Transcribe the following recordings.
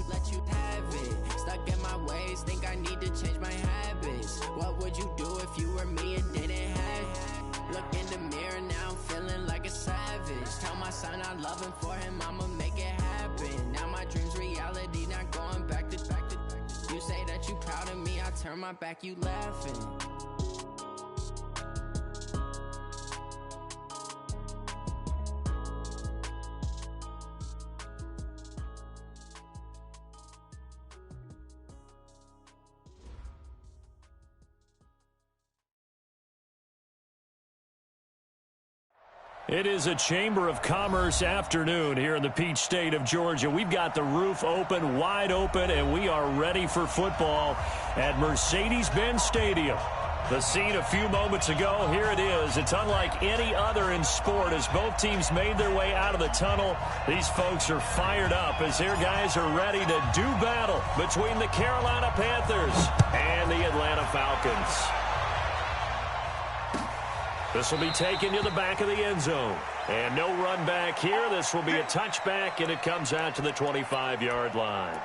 let you have it. Stuck in my ways, think I need to change my habits. What would you do if you were me and didn't have it? Look in the mirror, now I'm feeling like a savage. Tell my son I love him, for him I'ma make it happen. Now my dream's reality, not going back to. You say that you proud of me, I turn my back, you laughing. It is a Chamber of Commerce afternoon here in the Peach State of Georgia. We've got the roof open, wide open, and we are ready for football at Mercedes-Benz Stadium. The scene a few moments ago, here it is. It's unlike any other in sport as both teams made their way out of the tunnel. These folks are fired up as their guys are ready to do battle between the Carolina Panthers and the Atlanta Falcons. This will be taken to the back of the end zone. And no run back here. This will be a touchback, and it comes out to the 25-yard line.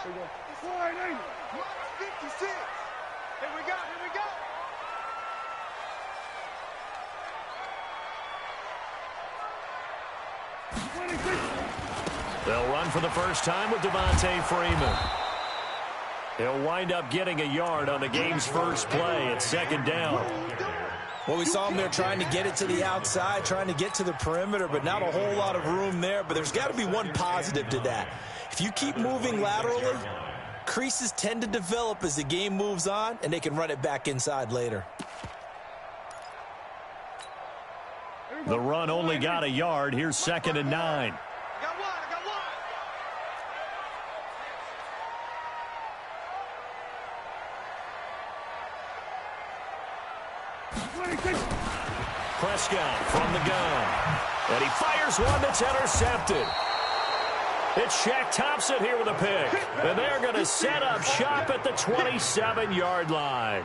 It's 480. 56. Here we go. Here we go. They'll run for the first time with Devontae Freeman. He'll wind up getting a yard on the game's first play at second down. Well, we saw him there trying to get it to the outside, trying to get to the perimeter, but not a whole lot of room there. But there's got to be one positive to that. If you keep moving laterally, creases tend to develop as the game moves on, and they can run it back inside later. The run only got a yard. Here's 2nd and 9. Prescott from the gun. And he fires one that's intercepted. It's Shaq Thompson here with a pick. And they're going to set up shop at the 27-yard line.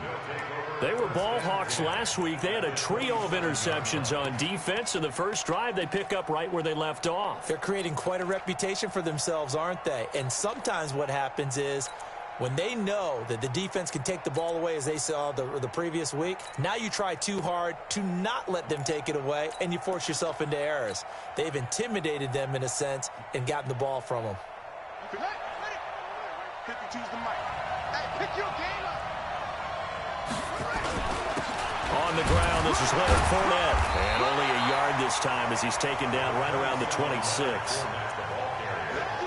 They were ball hawks last week. They had a trio of interceptions on defense. In the first drive, they pick up right where they left off. They're creating quite a reputation for themselves, aren't they? And sometimes what happens is when they know that the defense can take the ball away, as they saw the previous week, now you try too hard to not let them take it away, and you force yourself into errors. They've intimidated them in a sense and gotten the ball from them. On the ground, this is Leonard Fournette. And only a yard this time as he's taken down right around the 26.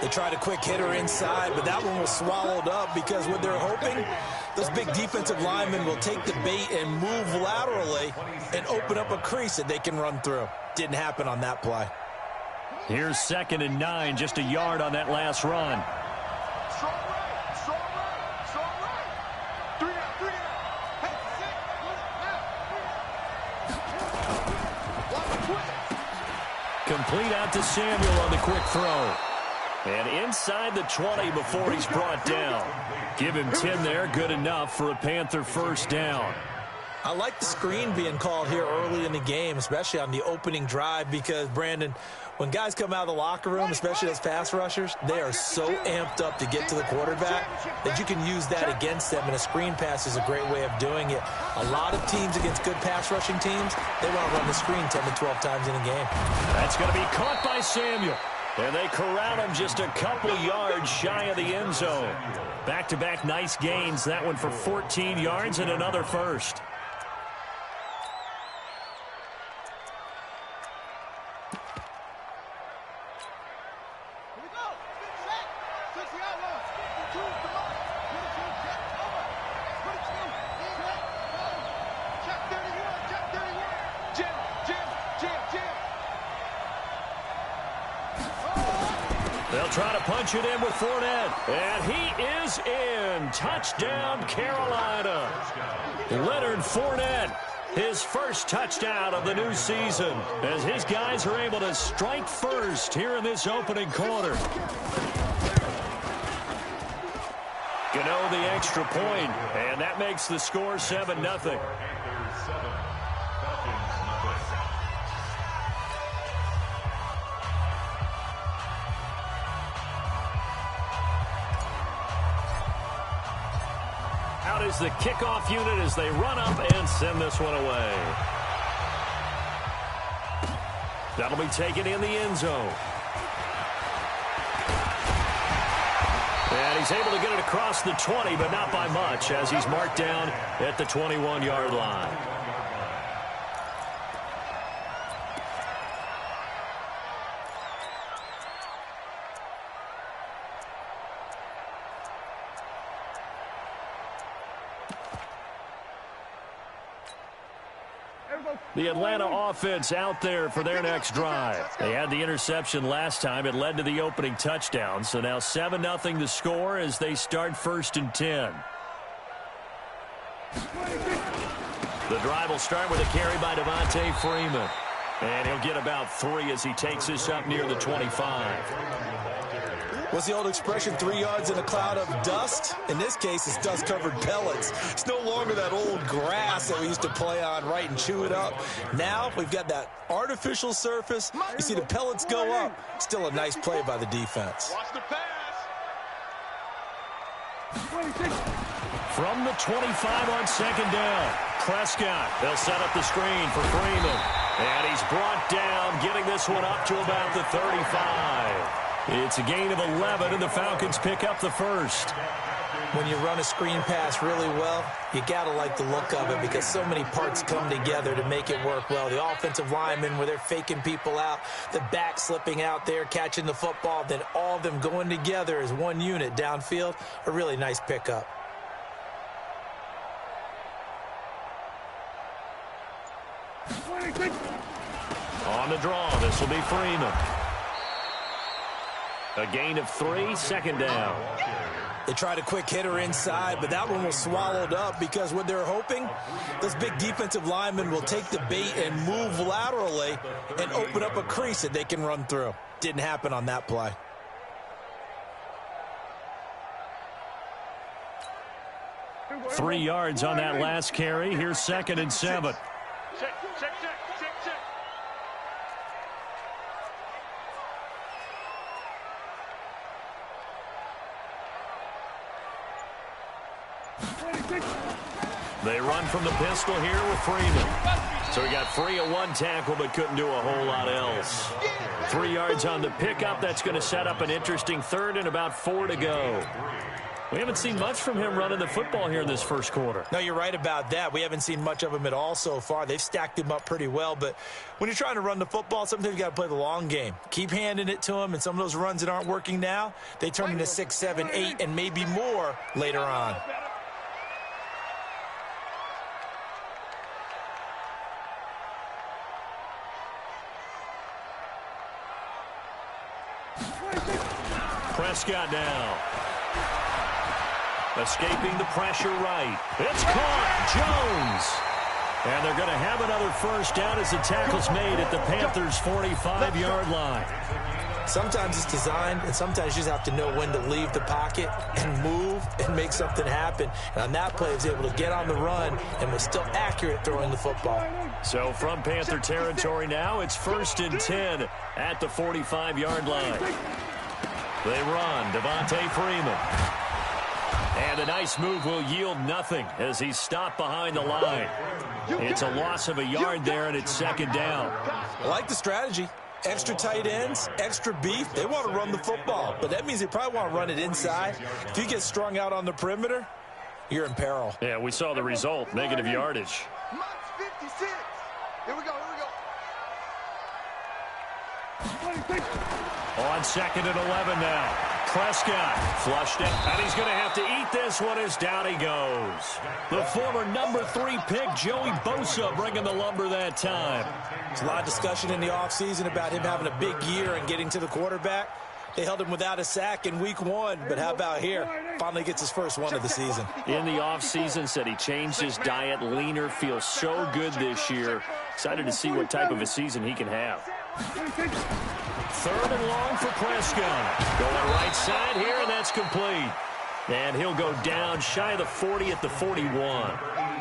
They tried a quick hitter inside, but that one was swallowed up because what they're hoping, those big defensive linemen will take the bait and move laterally and open up a crease that they can run through. Didn't happen on that play. Here's 2nd and 9, just a yard on that last run. Complete out to Samuel on the quick throw. And inside the 20 before he's brought down. Give him 10 there, good enough for a Panther first down. I like the screen being called here early in the game, especially on the opening drive, because, Brandon, when guys come out of the locker room, especially as pass rushers, they are so amped up to get to the quarterback that you can use that against them, and a screen pass is a great way of doing it. A lot of teams against good pass rushing teams, they want to run the screen 10 to 12 times in a game. That's going to be caught by Samuel. And they corral him just a couple yards shy of the end zone. Back-to-back nice gains. That one for 14 yards and another first. They'll try to punch it in with Fournette. And he is in. Touchdown, Carolina. Leonard Fournette, his first touchdown of the new season, as his guys are able to strike first here in this opening quarter. Gano the extra point, and that makes the score 7-0. Out is the kickoff unit as they run up and send this one away. That'll be taken in the end zone. And he's able to get it across the 20, but not by much, as he's marked down at the 21-yard line. The Atlanta offense out there for their next drive. They had the interception last time. It led to the opening touchdown. So now 7-0 the score as they start 1st and 10. The drive will start with a carry by Devontae Freeman. And he'll get about 3 as he takes this up near the 25. What's the old expression, 3 yards in a cloud of dust? In this case, it's dust-covered pellets. It's no longer that old grass that we used to play on, right, and chew it up. Now we've got that artificial surface. You see the pellets go up. Still a nice play by the defense. Watch the pass. From the 25 on 2nd down, Prescott. They'll set up the screen for Freeman. And he's brought down, getting this one up to about the 35. It's a gain of 11, and the Falcons pick up the first. When you run a screen pass really well, you got to like the look of it because so many parts come together to make it work well. The offensive linemen, where they're faking people out, the back slipping out there, catching the football, then all of them going together as one unit downfield, a really nice pickup. On the draw, this will be Freeman. A gain of 3, 2nd down. They tried a quick hitter inside, but that one was swallowed up because what they're hoping, those big defensive linemen will take the bait and move laterally and open up a crease that they can run through. Didn't happen on that play. Three yards on that last carry. Here's 2nd and 7. Check. They run from the pistol here with Freeman. So he got free of 1 tackle but couldn't do a whole lot else. 3 yards on the pickup. That's going to set up an interesting 3rd and about 4 to go. We haven't seen much from him running the football here in this first quarter. No, you're right about that. We haven't seen much of him at all so far. They've stacked him up pretty well, but when you're trying to run the football, sometimes you got to play the long game. Keep handing it to him, and some of those runs that aren't working now, they turn into 6, 7, 8, and maybe more later on. Prescott now. Escaping the pressure right. It's caught. Jones. And they're going to have another first down as the tackle's made at the Panthers' 45-yard line. Sometimes it's designed, and sometimes you just have to know when to leave the pocket and move and make something happen. And on that play, he was able to get on the run and was still accurate throwing the football. So from Panther territory now, it's 1st and 10 at the 45-yard line. They run, Devontae Freeman. And a nice move will yield nothing as he's stopped behind the line. It's a loss of a yard there, and it's 2nd down. I like the strategy. Extra tight ends, extra beef. They want to run the football, but that means they probably want to run it inside. If you get strung out on the perimeter, you're in peril. Yeah, we saw the result, negative yardage. Mac-Que-Roni. Here we go. On 2nd and 11 now. Prescott flushed it, and he's going to have to eat this one as down he goes. The former number 3 pick, Joey Bosa, bringing the lumber that time. There's a lot of discussion in the offseason about him having a big year and getting to the quarterback. They held him without a sack in week 1, but how about here? Finally gets his first one of the season. In the offseason, said he changed his diet, leaner, feels so good this year. Excited to see what type of a season he can have. 3rd and long for Prescott. Going right side here, and that's complete. And he'll go down shy of the 40 at the 41.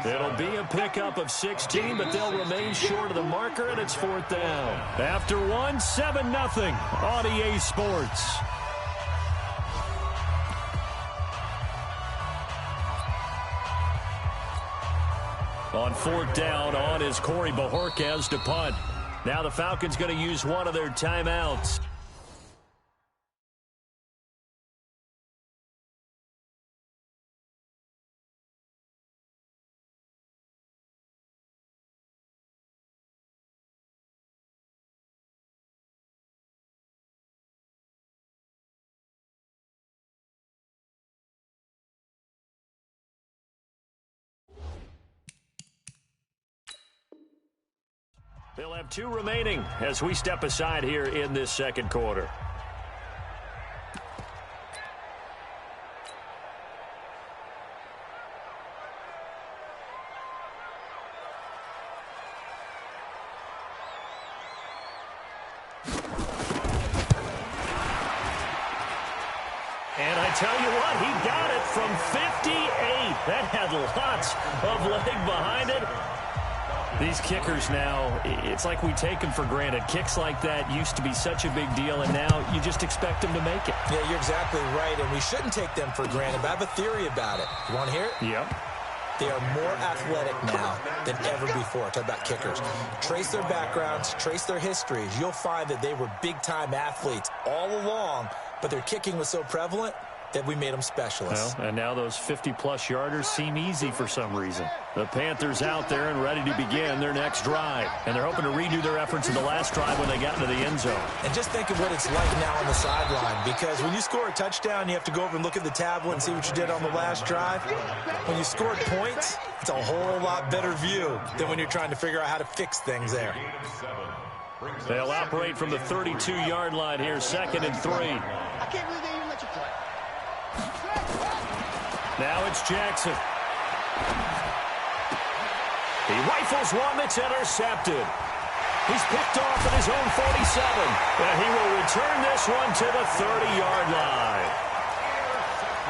It'll be a pickup of 16, but they'll remain short of the marker, and it's 4th down. After 1, 7-0 on EA Sports. On 4th down, on is Corey Bojorquez to punt. Now the Falcons going to use one of their timeouts. They'll have 2 remaining as we step aside here in this 2nd quarter. And I tell you what, he got it from 58. That had lots of leg behind it. These kickers now, it's like we take them for granted. Kicks like that used to be such a big deal, and now you just expect them to make it. Yeah, you're exactly right, and we shouldn't take them for granted, but I have a theory about it. You want to hear it? Yep. They are more athletic now than ever before. Talk about kickers. Trace their backgrounds, trace their histories. You'll find that they were big-time athletes all along, but their kicking was so prevalent that we made them specialists. Well, and now those 50-plus yarders seem easy for some reason. The Panthers out there and ready to begin their next drive. And they're hoping to redo their efforts in the last drive when they got into the end zone. And just think of what it's like now on the sideline, because when you score a touchdown, you have to go over and look at the tablet and see what you did on the last drive. When you scored points, it's a whole lot better view than when you're trying to figure out how to fix things there. They'll operate from the 32-yard line here, 2nd and 3. I can't believe they even let you play. Now it's Jackson. He rifles one that's intercepted. He's picked off at his own 47, and he will return this one to the 30-yard line.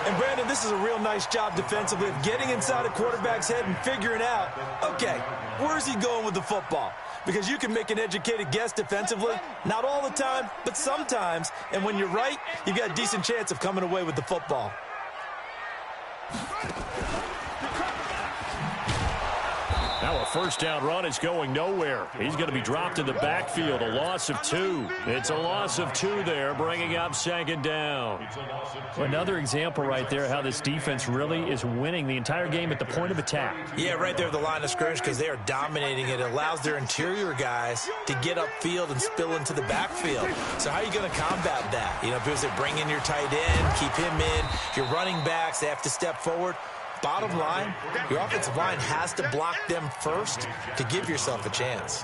And, Brandon, this is a real nice job defensively of getting inside a quarterback's head and figuring out, okay, where's he going with the football? Because you can make an educated guess defensively, not all the time, but sometimes. And when you're right, you've got a decent chance of coming away with the football. Now a 1st down run is going nowhere. He's going to be dropped in the backfield, a loss of 2. It's a loss of 2 there, bringing up 2nd down. Another example right there how this defense really is winning the entire game at the point of attack. Yeah, right there at the line of scrimmage, because they are dominating it. It allows their interior guys to get upfield and spill into the backfield. So how are you going to combat that? You know, because they bring in your tight end, keep him in. Your running backs, they have to step forward. Bottom line, your offensive line has to block them first to give yourself a chance.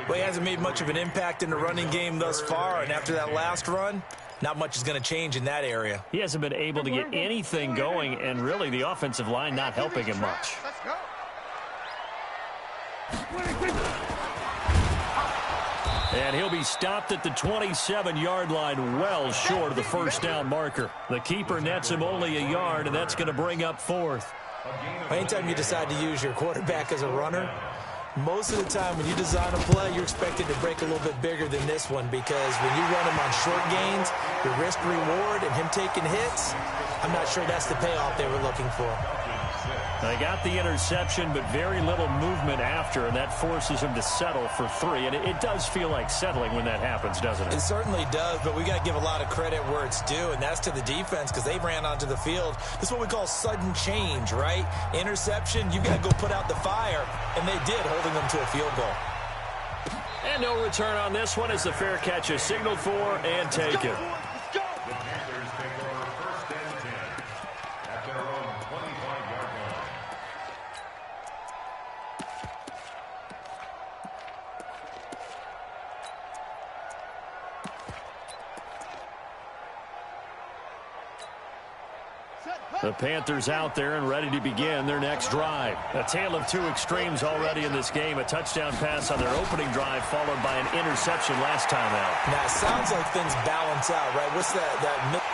Well, he hasn't made much of an impact in the running game thus far, and after that last run, not much is going to change in that area. He hasn't been able to get anything going, and really the offensive line not helping him much. Let's go. And he'll be stopped at the 27-yard line, well short of the first down marker. The keeper nets him only a yard, and that's going to bring up fourth. Anytime you decide to use your quarterback as a runner, most of the time when you design a play, you're expected to break a little bit bigger than this one, because when you run him on short gains, your risk-reward and him taking hits, I'm not sure that's the payoff they were looking for. They got the interception, but very little movement after, and that forces him to settle for 3. And it does feel like settling when that happens, doesn't it? It certainly does, but we got to give a lot of credit where it's due, and that's to the defense, because they ran onto the field. This is what we call sudden change, right? Interception, you got to go put out the fire, and they did, holding them to a field goal. And no return on this one as the fair catch is signaled for and taken. The Panthers out there and ready to begin their next drive. A tale of two extremes already in this game. A touchdown pass on their opening drive followed by an interception last time out. Now, it sounds like things balance out, right? What's that?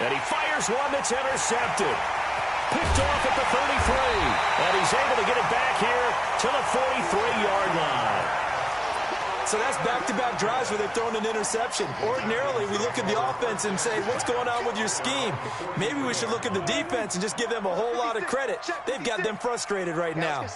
And he fires one that's intercepted. Picked off at the 33. And he's able to get it back here to the 43-yard line. So that's back-to-back drives where they've thrown an interception. Ordinarily, we look at the offense and say, what's going on with your scheme? Maybe we should look at the defense and just give them a whole lot of credit. They've got them frustrated right now.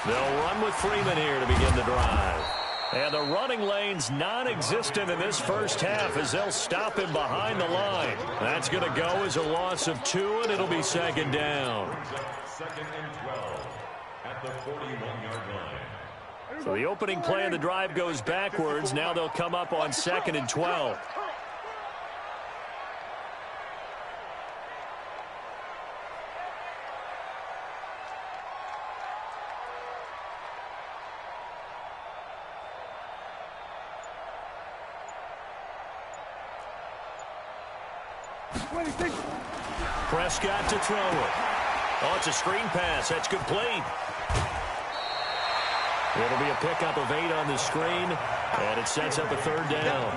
They'll run with Freeman here to begin the drive. And the running lane's non-existent in this first half as they'll stop him behind the line. That's going to go as a loss of 2, and it'll be second down. Second and 12 at the 41-yard line. So the opening play of the drive goes backwards. Now they'll come up on second and 12. Prescott to throw it. Oh, it's a screen pass. That's complete. It'll be a pickup of 8 on the screen, and it sets up a third down.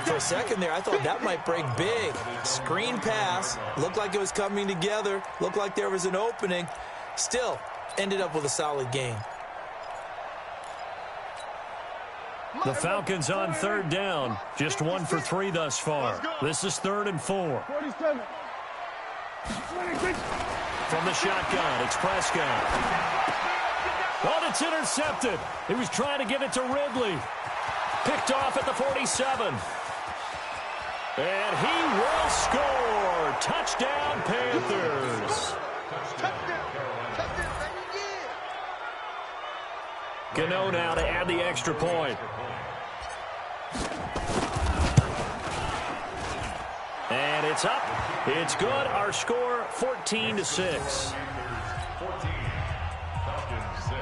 For a second there, I thought that might break big. Screen pass. Looked like it was coming together. Looked like there was an opening. Still, ended up with a solid gain. The Falcons on third down. Just 1 for 3 thus far. This is 3rd and 4. From the shotgun, it's Prescott. Oh, it's intercepted. He was trying to get it to Ridley. Picked off at the 47. And he will score. Touchdown, Panthers. Gano now to add the extra point. And it's up. It's good. Our score, 14-6. 14, Falcons 6.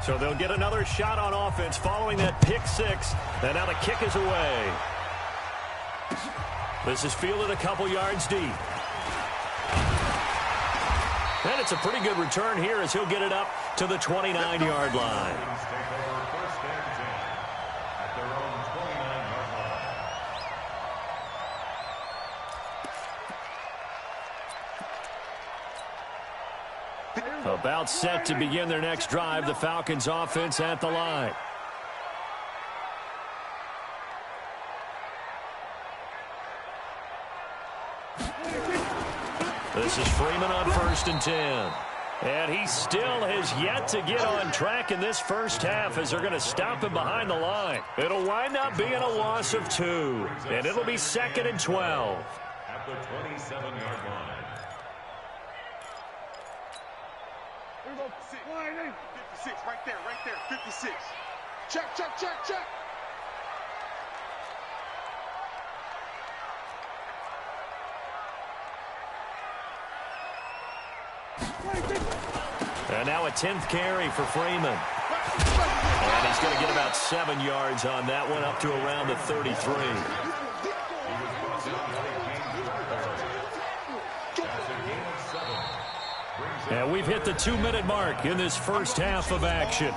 So they'll get another shot on offense following that pick 6. And now the kick is away. This is fielded a couple yards deep. And it's a pretty good return here as he'll get it up to the 29-yard line. About set to begin their next drive, the Falcons offense at the line. This is Freeman on 1st and 10. And he still has yet to get on track in this first half as they're going to stop him behind the line. It'll wind up being a loss of 2. And it'll be 2nd and 12. At the 27-yard line. 56, right there, 56. Check, check, check, check. And now a 10th carry for Freeman. And he's going to get about 7 yards on that one, up to around the 33. And we've hit the 2-minute mark in this first half of action.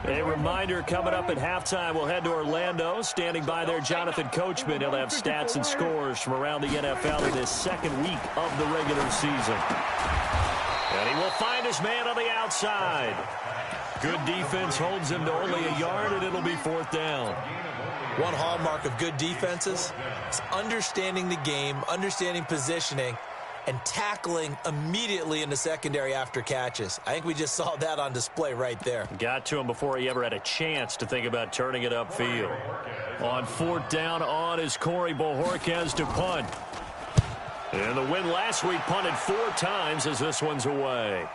A reminder, coming up at halftime, we'll head to Orlando. Standing by there, Jonathan Coachman. He'll have stats and scores from around the NFL in this second week of the regular season. And he will find his man on the outside. Good defense holds him to only a yard, and it'll be 4th down. One hallmark of good defenses is understanding the game, understanding positioning, and tackling immediately in the secondary after catches. I think we just saw that on display right there. Got to him before he ever had a chance to think about turning it upfield. On 4th down, on is Corey Bojorquez to punt. And the win last week, punted 4 times as this one's away.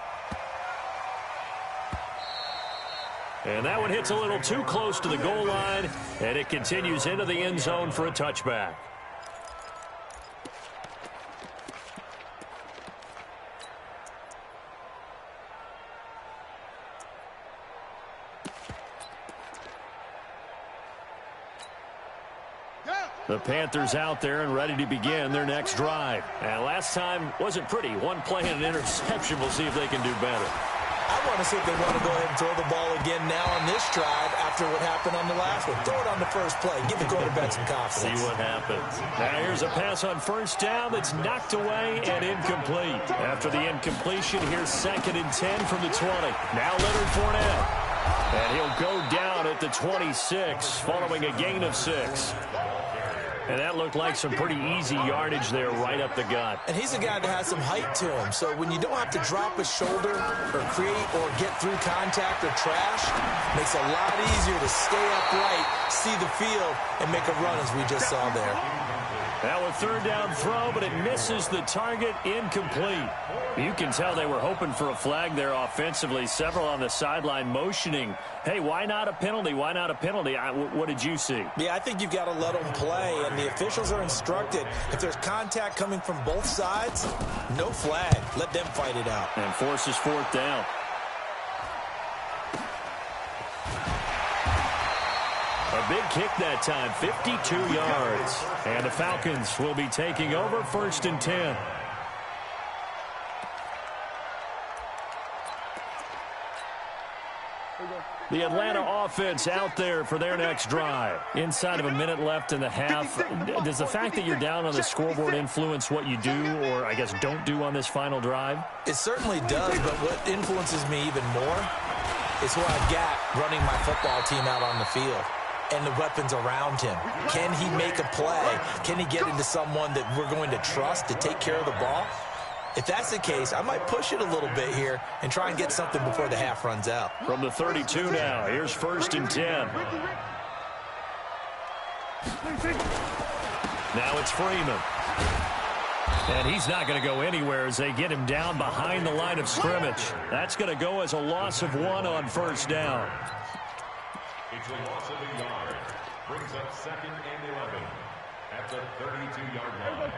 And that one hits a little too close to the goal line, and it continues into the end zone for a touchback. The Panthers out there and ready to begin their next drive. And last time wasn't pretty. One play and an interception. We'll see if they can do better. I want to see if they want to go ahead and throw the ball again now on this drive after what happened on the last one. Throw it on the first play. Give the quarterback some confidence. See what happens. Now here's a pass on 1st down that's knocked away and incomplete. After the incompletion, here's 2nd and 10 from the 20. Now Leonard Fournette. And he'll go down at the 26 following a gain of 6. And that looked like some pretty easy yardage there right up the gut. And he's a guy that has some height to him. So when you don't have to drop a shoulder or create or get through contact or trash, makes it a lot easier to stay upright, see the field, and make a run as we just saw there. Now a 3rd down throw, but it misses the target, incomplete. You can tell they were hoping for a flag there offensively. Several on the sideline motioning, hey, why not a penalty? Why not a penalty? What did you see? Yeah, I think you've got to let them play, and the officials are instructed. If there's contact coming from both sides, no flag. Let them fight it out. And forces 4th down. A big kick that time, 52 yards. And the Falcons will be taking over 1st and 10. The Atlanta offense out there for their next drive. Inside of a minute left in the half. Does the fact that you're down on the scoreboard influence what you do or, I guess, don't do on this final drive? It certainly does, but what influences me even more is who I've got running my football team out on the field and the weapons around him. Can he make a play? Can he get into someone that we're going to trust to take care of the ball? If that's the case, I might push it a little bit here and try and get something before the half runs out. From the 32 now, here's 1st and 10. Now it's Freeman. And he's not going to go anywhere as they get him down behind the line of scrimmage. That's going to go as a loss of 1 on 1st down. It's a loss of a yard. Brings up 2nd and 11 at the 32-yard line.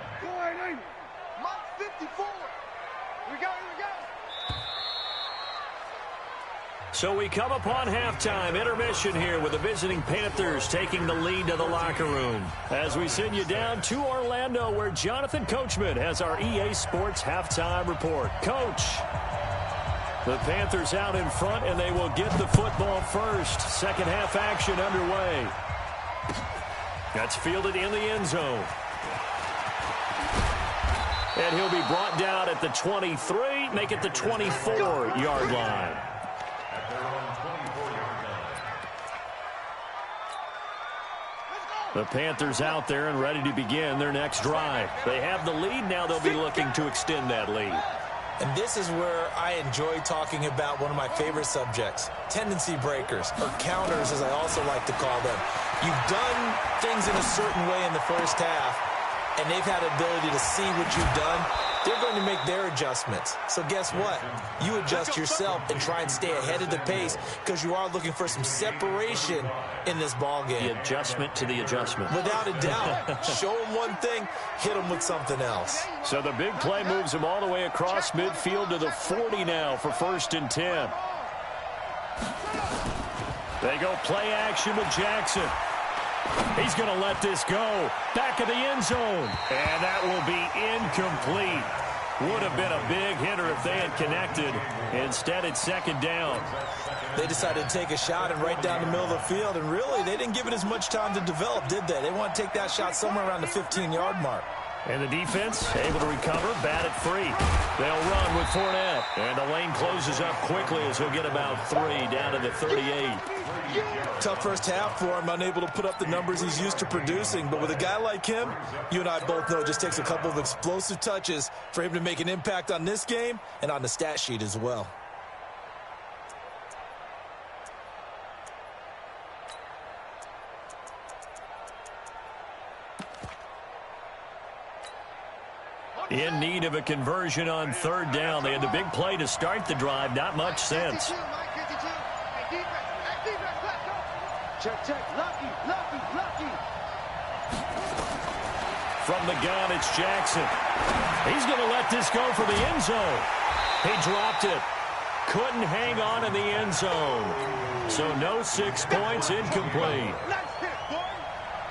Mac-Que-Roni. We got it. So we come upon halftime intermission here with the visiting Panthers taking the lead to the locker room. As we send you down to Orlando where Jonathan Coachman has our EA Sports halftime report. Coach, the Panthers out in front and they will get the football first. Second half action underway. That's fielded in the end zone. And he'll be brought down at the 23, make it the 24-yard line. At their own 24-yard line. The Panthers out there and ready to begin their next drive. They have the lead. Now they'll be looking to extend that lead. And this is where I enjoy talking about one of my favorite subjects, tendency breakers, or counters as I also like to call them. You've done things in a certain way in the first half, and they've had ability to see what you've done. They're going to make their adjustments. So guess what? You adjust yourself and try and stay ahead of the pace because you are looking for some separation in this ball game. The adjustment to the adjustment. Without a doubt. Show them one thing, hit them with something else. So the big play moves him all the way across midfield to the 40 now for 1st and 10. They go play action with Jackson. He's going to let this go. Back of the end zone. And that will be incomplete. Would have been a big hitter if they had connected. Instead, it's 2nd down. They decided to take a shot and right down the middle of the field. And really, they didn't give it as much time to develop, did they? They want to take that shot somewhere around the 15-yard mark. And the defense able to recover, bat it free. They'll run with Fournette. And the lane closes up quickly as he'll get about 3 down to the 38. Tough first half for him, unable to put up the numbers he's used to producing. But with a guy like him, you and I both know it just takes a couple of explosive touches for him to make an impact on this game and on the stat sheet as well. In need of a conversion on 3rd down. They had the big play to start the drive. Not much sense. Check. Lucky. From the gun, it's Jackson. He's going to let this go for the end zone. He dropped it. Couldn't hang on in the end zone. So no 6 points, incomplete.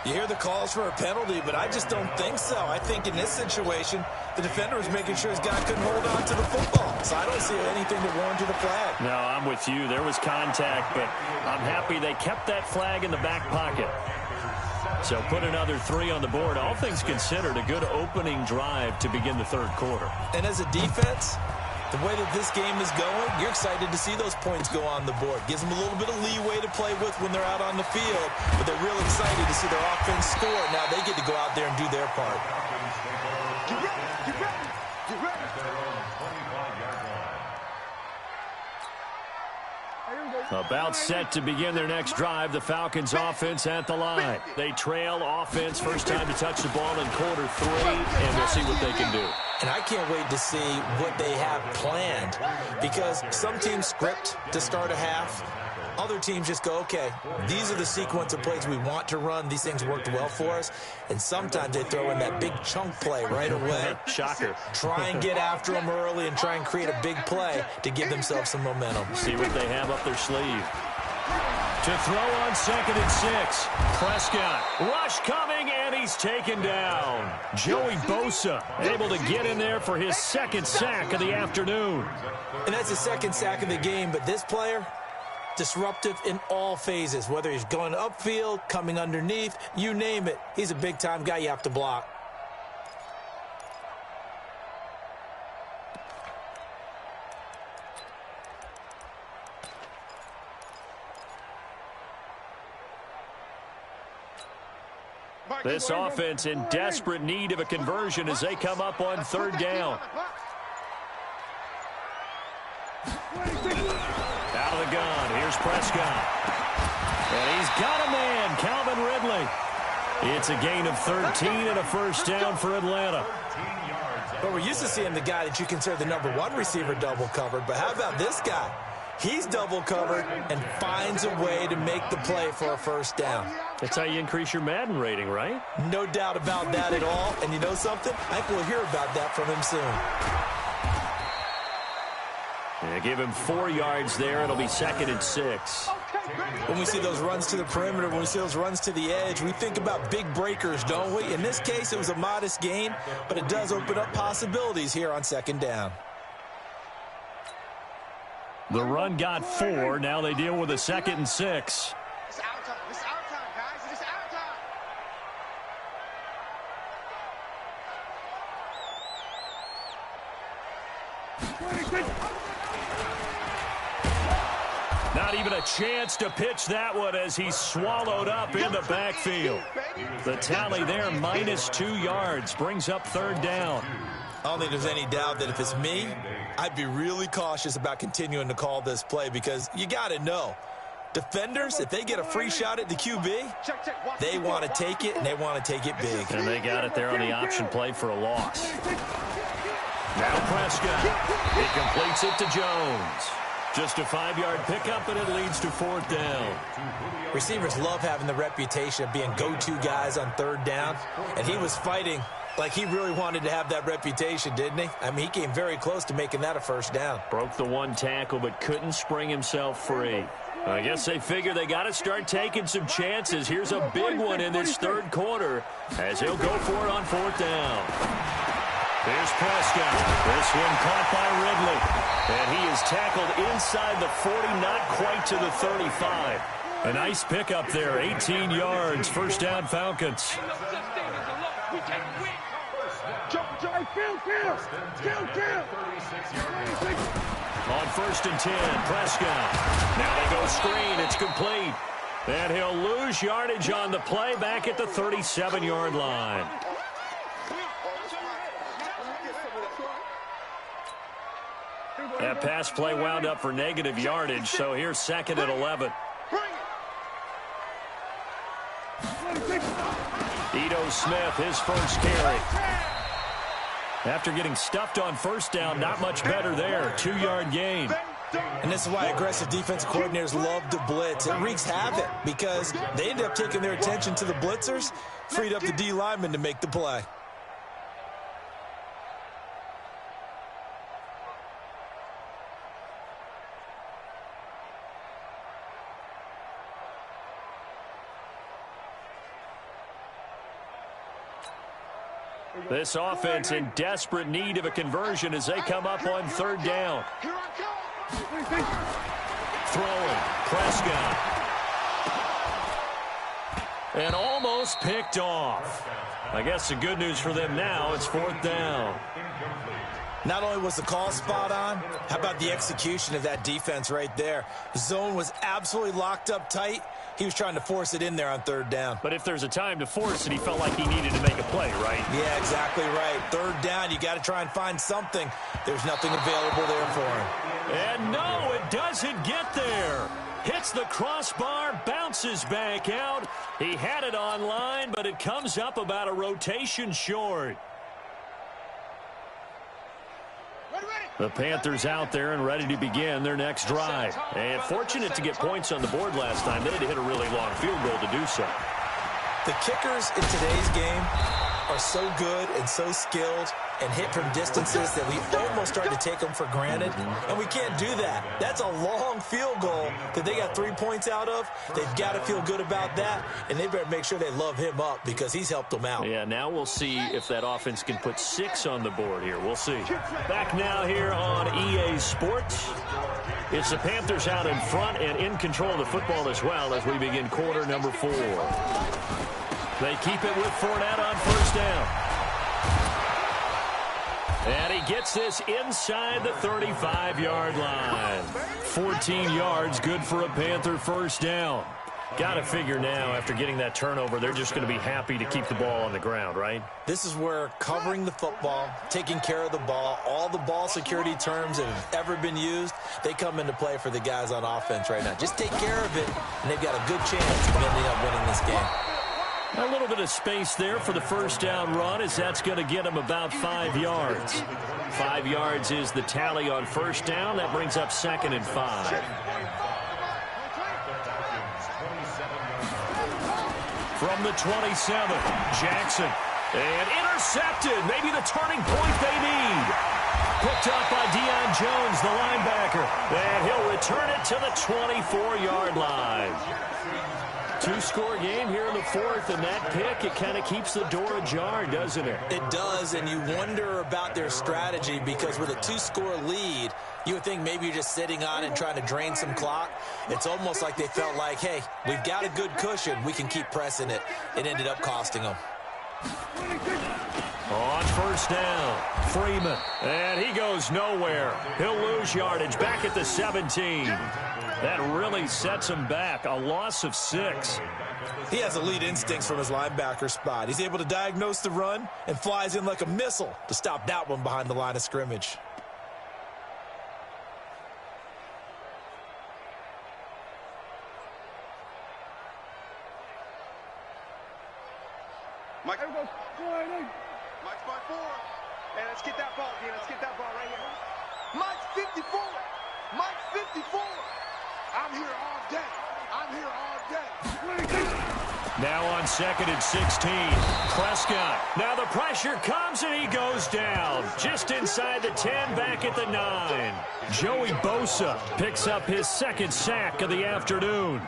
You hear the calls for a penalty, but I just don't think so. I think in this situation, the defender was making sure his guy couldn't hold on to the football. So I don't see anything to warrant the flag. No, I'm with you. There was contact, but I'm happy they kept that flag in the back pocket. So put another 3 on the board. All things considered, a good opening drive to begin the 3rd quarter. And as a defense, the way that this game is going, you're excited to see those points go on the board. Gives them a little bit of leeway to play with when they're out on the field, but they're real excited to see their offense score. Now they get to go out there and do their part. Get ready. About set to begin their next drive, the Falcons offense at the line. They trail offense, first time to touch the ball in quarter 3, and we'll see what they can do. And I can't wait to see what they have planned, because some teams script to start a half. Other teams just go, okay, these are the sequence of plays we want to run. These things worked well for us. And sometimes they throw in that big chunk play right away. Shocker. Try and get after them early and try and create a big play to give themselves some momentum. See what they have up their sleeve. To throw on 2nd and 6. Prescott. Rush coming, and he's taken down. Joey Bosa able to get in there for his 2nd sack of the afternoon. And that's his 2nd sack of the game, but this player, disruptive in all phases, whether he's going upfield, coming underneath, you name it. He's a big-time guy you have to block. This offense in desperate need of a conversion as they come up on 3rd down. Out of the gun, here's Prescott. And he's got a man, Calvin Ridley. It's a gain of 13 and a first down for Atlanta. But we're used to seeing the guy that you consider the #1 receiver double covered. But how about this guy? He's double covered and finds a way to make the play for a first down. That's how you increase your Madden rating, right? No doubt about that at all. And you know something? I think we'll hear about that from him soon. Yeah, give him 4 yards there. It'll be 2nd and 6. When we see those runs to the perimeter, when we see those runs to the edge, we think about big breakers, don't we? In this case, it was a modest gain, but it does open up possibilities here on 2nd down. The run got 4. Now they deal with a 2nd and 6. It's our time. It's our time, guys. It's our time. Not even a chance to pitch that one as he's swallowed up in the backfield. The tally there, -2 yards, brings up 3rd down. I don't think there's any doubt that if it's me, I'd be really cautious about continuing to call this play because you got to know, defenders, if they get a free shot at the QB, they want to take it, and they want to take it big. And they got it there on the option play for a loss. Now Prescott. He completes it to Jones. Just a 5-yard pickup, and it leads to 4th down. Receivers love having the reputation of being go-to guys on 3rd down, and he was fighting like he really wanted to have that reputation, didn't he? I mean, he came very close to making that a 1st down. Broke the 1 tackle, but couldn't spring himself free. I guess they figure they got to start taking some chances. Here's a big one in this 3rd quarter as he'll go for it on 4th down. Here's Prescott. This one caught by Ridley. And he is tackled inside the 40, not quite to the 35. A nice pickup there, 18 yards, 1st down Falcons. On 1st and 10, Prescott. Now they go screen. It's complete. And he'll lose yardage on the play back at the 37-yard line. That pass play wound up for negative yardage, so here's 2nd and 11. Ito Smith, his first carry. After getting stuffed on 1st down, not much better there. 2-yard gain. And this is why aggressive defensive coordinators love to blitz. It wreaks havoc because they end up taking their attention to the blitzers, freed up the D lineman to make the play. This offense in desperate need of a conversion as they come up on 3rd down. Throwing, Prescott. And almost picked off. I guess the good news for them now, it's 4th down. Not only was the call spot on, how about the execution of that defense right there? The zone was absolutely locked up tight. He was trying to force it in there on 3rd down. But if there's a time to force it, he felt like he needed to make a play, right? Yeah, exactly right. 3rd down, you got to try and find something. There's nothing available there for him. And no, it doesn't get there. Hits the crossbar, bounces back out. He had it on line, but it comes up about a rotation short. The Panthers out there and ready to begin their next drive. And fortunate to get points on the board last time. They had to hit a really long field goal to do so. The kickers in today's game are so good and so skilled and hit from distances that we almost start to take them for granted, and we can't do that. That's a long field goal that they got 3 points out of. They've got to feel good about that, and they better make sure they love him up because he's helped them out. Yeah, now we'll see if that offense can put 6 on the board here. We'll see. Back now here on EA Sports. It's the Panthers out in front and in control of the football as well as we begin quarter number 4. They keep it with Fournette on 1st down. And he gets this inside the 35-yard line. 14 yards, good for a Panther 1st down. Got to figure now, after getting that turnover, they're just going to be happy to keep the ball on the ground, right? This is where covering the football, taking care of the ball, all the ball security terms that have ever been used, they come into play for the guys on offense right now. Just take care of it, and they've got a good chance of ending up winning this game. A little bit of space there for the 1st down run as that's going to get him about 5 yards. 5 yards is the tally on 1st down. That brings up 2nd and 5. From the 27, Jackson. And intercepted. Maybe the turning point they need. Picked up by Deion Jones, the linebacker. And he'll return it to the 24-yard line. 2-score game here in the 4th, and that pick, it kind of keeps the door ajar, doesn't it? It does, and you wonder about their strategy because with a 2-score lead, you would think maybe you're just sitting on and trying to drain some clock. It's almost like they felt like, hey, we've got a good cushion. We can keep pressing it. It ended up costing them. On 1st down, Freeman, and he goes nowhere. He'll lose yardage back at the 17. That really sets him back, a loss of 6. He has elite instincts from his linebacker spot. He's able to diagnose the run and flies in like a missile to stop that one behind the line of scrimmage. Mike, Mike's by 4. Hey, let's get that ball, D. Let's get that ball right here. Mike's 54. Mike's 54. I'm here all day. I'm here all day. Now on 2nd and 16. Prescott. Now the pressure comes and he goes down. Just inside the 10, back at the 9. Joey Bosa picks up his 2nd sack of the afternoon.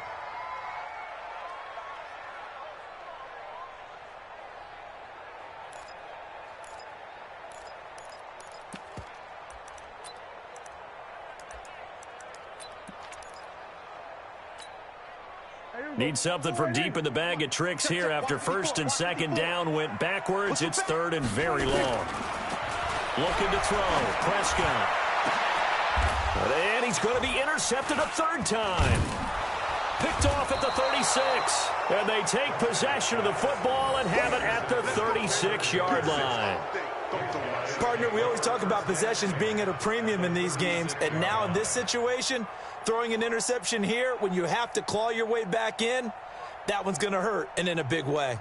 Need something from deep in the bag of tricks here after 1st and 2nd down went backwards. It's 3rd and very long. Looking to throw. Prescott. And he's going to be intercepted a 3rd time. Picked off at the 36. And they take possession of the football and have it at the 36-yard line. Partner, we always talk about possessions being at a premium in these games. And now in this situation, throwing an interception here when you have to claw your way back in, that one's going to hurt, and in a big way.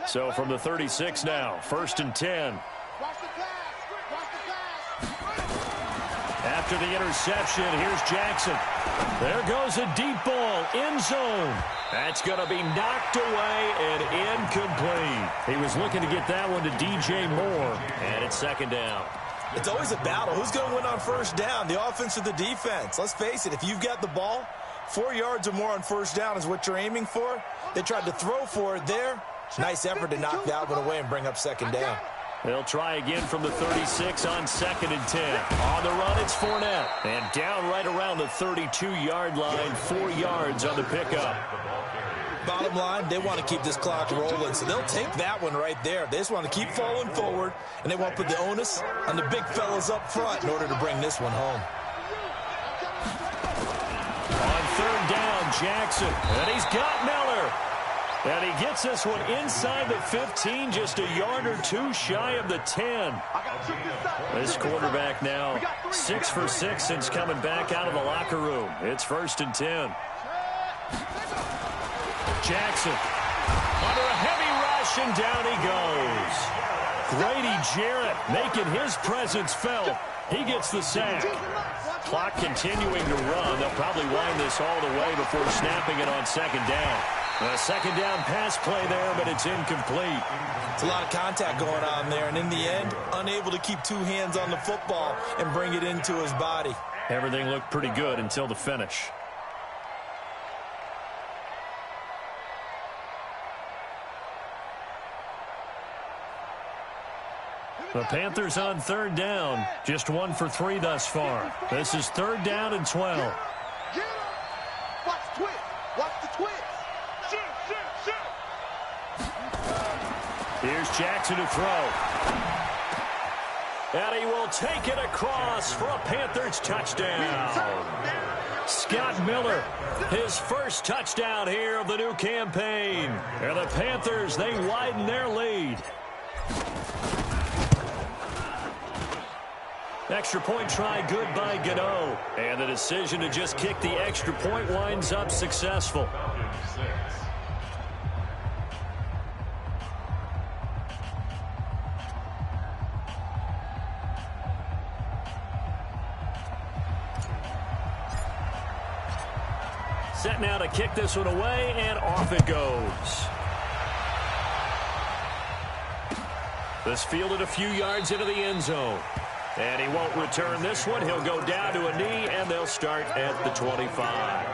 So from the 36 now, 1st and 10. After the interception, here's Jackson. There goes a deep ball, end zone. That's going to be knocked away and incomplete. He was looking to get that one to DJ Moore, and it's 2nd down. It's always a battle. Who's going to win on 1st down, the offense or the defense? Let's face it, if you've got the ball, 4 yards or more on 1st down is what you're aiming for. They tried to throw for it there. Nice effort to knock that one away and bring up 2nd down. They'll try again from the 36 on 2nd and 10. On the run, it's Fournette. And down right around the 32-yard line, 4 yards on the pickup. Bottom line, they want to keep this clock rolling, so they'll take that one right there. They just want to keep falling forward, and they want to put the onus on the big fellas up front in order to bring this one home. On 3rd down, Jackson. And he's got Miller. And he gets this one inside the 15, just a yard or 2 shy of the 10. This quarterback now 6 for 6 since coming back out of the locker room. It's 1st and 10. Jackson under a heavy rush, and down he goes. Grady Jarrett making his presence felt. He gets the sack. Clock continuing to run. They'll probably wind this all the way before snapping it on 2nd down. A 2nd down pass play there, but it's incomplete. It's a lot of contact going on there, and in the end, unable to keep 2 hands on the football and bring it into his body. Everything looked pretty good until the finish. The Panthers on 3rd down, just 1 for 3 thus far. This is 3rd down and 12. Get him! Watch the twist! Watch the twist! Here's Jackson to throw. And he will take it across for a Panthers touchdown. Scott Miller, his first touchdown here of the new campaign. And the Panthers, they widen their lead. Extra point try good by Gano. And the decision to just kick the extra point winds up successful. Set now to kick this one away, and off it goes. This fielded a few yards into the end zone. And he won't return this one. He'll go down to a knee, and they'll start at the 25.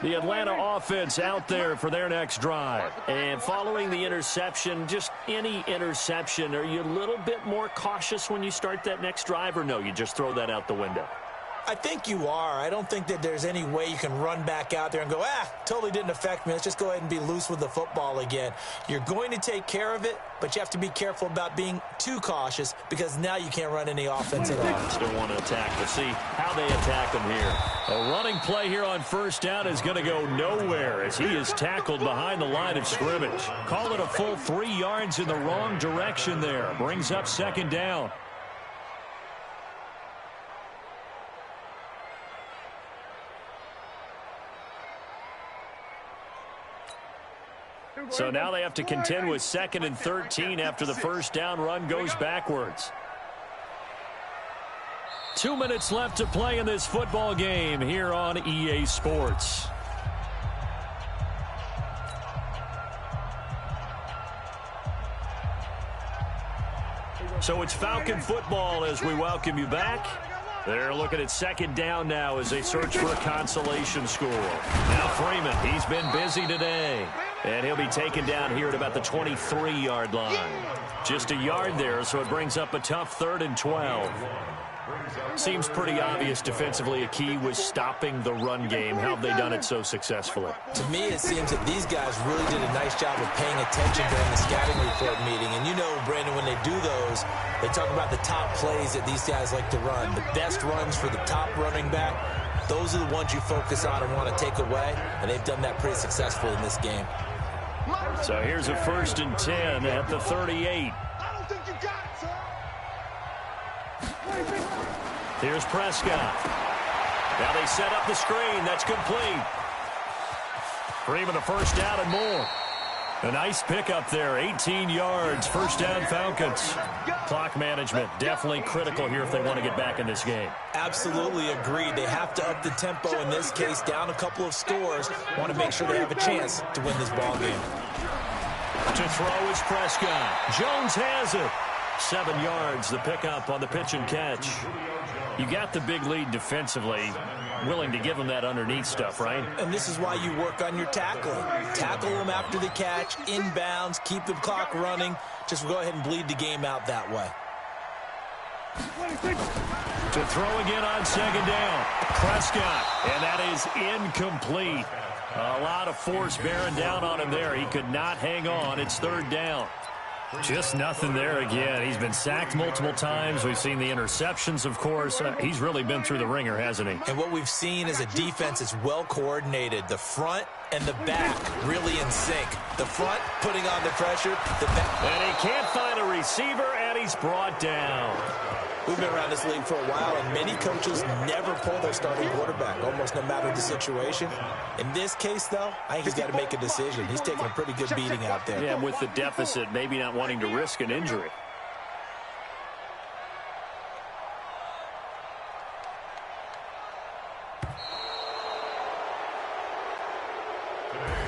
The Atlanta offense out there for their next drive. And following the interception, just any interception, are you a little bit more cautious when you start that next drive, or no, you just throw that out the window? I think you are. I don't think that there's any way you can run back out there and go, totally didn't affect me. Let's just go ahead and be loose with the football again. You're going to take care of it, but you have to be careful about being too cautious because now you can't run any offense at all. Still want to attack. We'll see how they attack them here. A running play here on first down is going to go nowhere as he is tackled behind the line of scrimmage. Call it a full 3 yards in the wrong direction there. Brings up second down. So now they have to contend with 2nd and 13 after the first down run goes backwards. 2 minutes left to play in this football game here on EA Sports. So it's Falcon football as we welcome you back. They're looking at second down now as they search for a consolation score. Now Freeman, he's been busy today. And he'll be taken down here at about the 23-yard line. Just a yard there, so it brings up a tough 3rd and 12. Seems pretty obvious defensively a key was stopping the run game. How have they done it so successfully? To me, it seems that these guys really did a nice job of paying attention during the scouting report meeting. And you know, Brandon, when they do those, they talk about the top plays that these guys like to run. The best runs for the top running back, those are the ones you focus on and want to take away. And they've done that pretty successfully in this game. So here's a 1st and 10 at the 38. I don't think you got it, sir. Here's Prescott. Now they set up the screen. That's complete. Freeman a first down and more. A nice pickup there. 18 yards. First down Falcons. Clock management definitely critical here if they want to get back in this game. Absolutely agreed. They have to up the tempo in this case, down a couple of scores. Want to make sure they have a chance to win this ball game. To throw is Prescott. Jones has it. 7 yards, the pickup on the pitch and catch. You got the big lead defensively. Willing to give them that underneath stuff, right? And this is why you work on your tackling. Tackle them after the catch, inbounds, keep the clock running. Just go ahead and bleed the game out that way. To throw again on second down. Prescott, and that is incomplete. A lot of force bearing down on him there. He could not hang on. It's 3rd down. Just nothing there again. He's been sacked multiple times. We've seen the interceptions, of course. He's really been through the ringer, hasn't he? And what we've seen is a defense that's well coordinated. The front and the back really in sync. The front putting on the pressure. The back. And he can't find a receiver, and he's brought down. We've been around this league for a while, and many coaches never pull their starting quarterback, almost no matter the situation. In this case, though, I think he's got to make a decision. He's taking a pretty good beating out there. Yeah, with the deficit, maybe not wanting to risk an injury.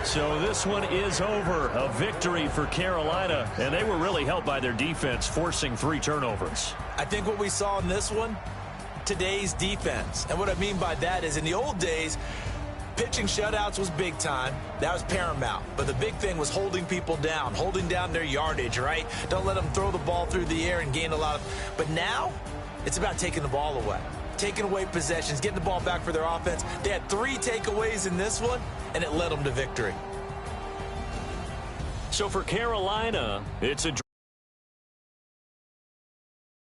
So this one is over. A victory for Carolina, and they were really helped by their defense, forcing 3 turnovers. I think what we saw in this one, today's defense. And what I mean by that is in the old days, pitching shutouts was big time. That was paramount. But the big thing was holding people down, holding down their yardage, right? Don't let them throw the ball through the air and gain a lot of... But now, it's about taking the ball away. Taking away possessions, getting the ball back for their offense. They had 3 takeaways in this one, and it led them to victory. So for Carolina, it's a